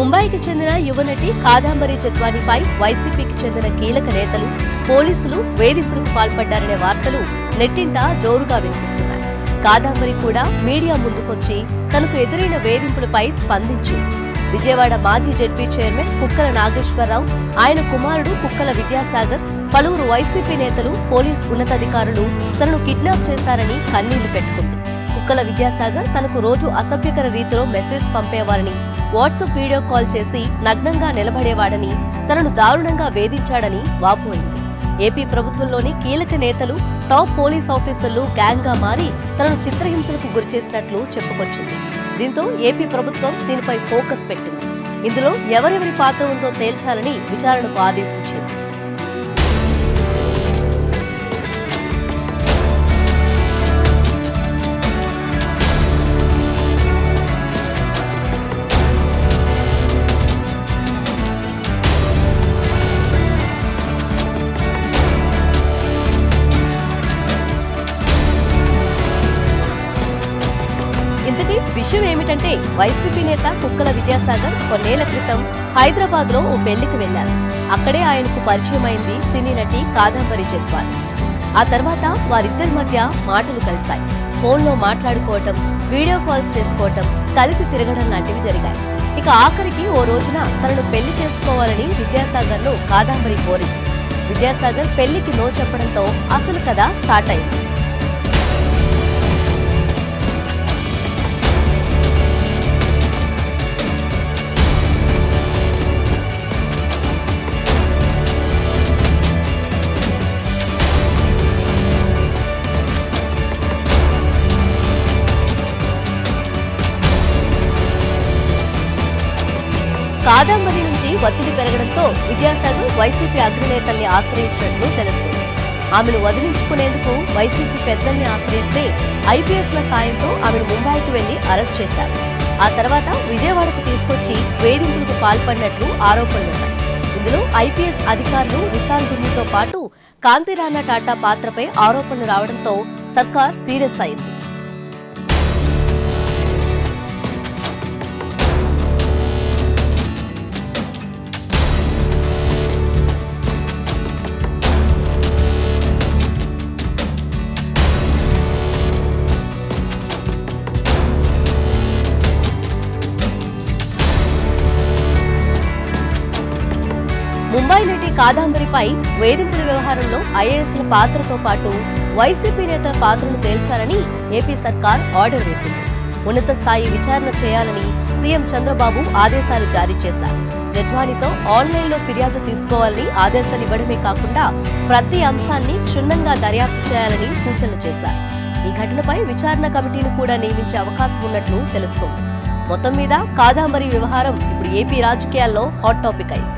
ముంబైకి చెందిన యువనటి కాదంబరి జత్వానీపై వైసీపీకి చెందిన కీలక నేతలు, పోలీసులు వేధింపులకు పాల్పడ్డారనే వార్తలు నెట్టింట జోరుగా వినిపిస్తున్నాయి. కాదంబరి కూడా మీడియా ముందుకొచ్చి తనకు ఎదురైన వేధింపులపై స్పందించింది. విజయవాడ మాజీ జెడ్పీ చైర్మన్ కుక్కల నాగేశ్వరరావు, ఆయన కుమారుడు కుక్కల విద్యాసాగర్, పలువురు వైసీపీ నేతలు, పోలీస్ ఉన్నతాధికారులు తనను కిడ్నాప్ చేశారని కన్నీళ్లు పెట్టుకుంది. కుక్కల విద్యాసాగర్ తనకు రోజు అసభ్యకర రీతిలో మెసేజ్ పంపేవారని, వాట్సాప్ వీడియో కాల్ చేసి నగ్నంగా నిలబడేవాడని, తనను దారుణంగా వేధించాడని వాపోయింది. ఏపీ ప్రభుత్వంలోని కీలక నేతలు, టాప్ పోలీస్ ఆఫీసర్లు గ్యాంగ్ గా మారి తనను చిత్రహింసలకు గురిచేసినట్లు చెప్పుకొచ్చింది. దీంతో ఏపీ ప్రభుత్వం దీనిపై ఫోకస్ పెట్టింది. ఇందులో ఎవరెవరి పాత్ర ఉందో తేల్చాలని విచారణకు ఆదేశించింది. ఇంతకీ విషయం ఏమిటంటే, వైసీపీ నేత కుక్కల విద్యాసాగర్ కొన్నేళ్ల క్రితం హైదరాబాద్ లో ఓ పెళ్లికి వెళ్లారు. అక్కడే ఆయనకు పరిచయమైంది సినీ నటి కాదంబరి జత్వానీ. ఆ తర్వాత వారిద్దరి మధ్య మాటలు కలిశాయి. ఫోన్లో మాట్లాడుకోవటం, వీడియో కాల్స్ చేసుకోవటం, కలిసి తిరగడం లాంటివి జరిగాయి. ఇక ఆఖరికి ఓ రోజున తనను పెళ్లి చేసుకోవాలని విద్యాసాగర్ ను కాదంబరి కోరింది. విద్యాసాగర్ పెళ్లికి నో చెప్పడంతో అసలు కథ స్టార్ట్ అయింది. కాదంబరి నుంచి ఒత్తిడి పెరగడంతో విద్యాసాగర్ వైసీపీ అగ్రనేతల్ని ఆశ్రయించినట్లు తెలుస్తుంది. ఆమెను వదిలించుకునేందుకు వైసీపీ పెద్దల్ని ఆశ్రయిస్తే ఐపీఎస్ల సాయంతో ఆమెను ముంబైకి వెళ్లి అరెస్ట్ చేశారు. ఆ తర్వాత విజయవాడకు తీసుకొచ్చి వేధింపులకు పాల్పడినట్లు ఆరోపణలున్నాయి. ఇందులో ఐపీఎస్ అధికారులు విశాల్ గుర్మితో పాటు కాంతిరాణా టాటా పాత్రపై ఆరోపణలు రావడంతో సర్కార్ సీరియస్ అయింది. ముంబై నటి కాదంబరిపై వేధింపుల వ్యవహారంలో ఐఏఎస్ల పాత్రతో పాటు వైసీపీ నేతల పాత్రను తేల్చాలని ఏపీ సర్కార్ ఆర్డర్ వేసింది. ఉన్నత స్థాయి విచారణ చేయాలని సీఎం చంద్రబాబు ఆదేశాలు జారీ చేశారు. జత్వానీతో ఆన్లైన్లో ఫిర్యాదు తీసుకోవాలని ఆదేశాలు ఇవ్వడమే కాకుండా ప్రతి అంశాన్ని క్షుణ్ణంగా దర్యాప్తు చేయాలని సూచనలు చేశారు. ఈ ఘటనపై విచారణ కమిటీని కూడా నియమించే అవకాశం ఉన్నట్లు తెలుస్తోంది. మొత్తం మీద కాదంబరి వ్యవహారం ఇప్పుడు ఏపీ రాజకీయాల్లో హాట్ టాపిక్ అయింది.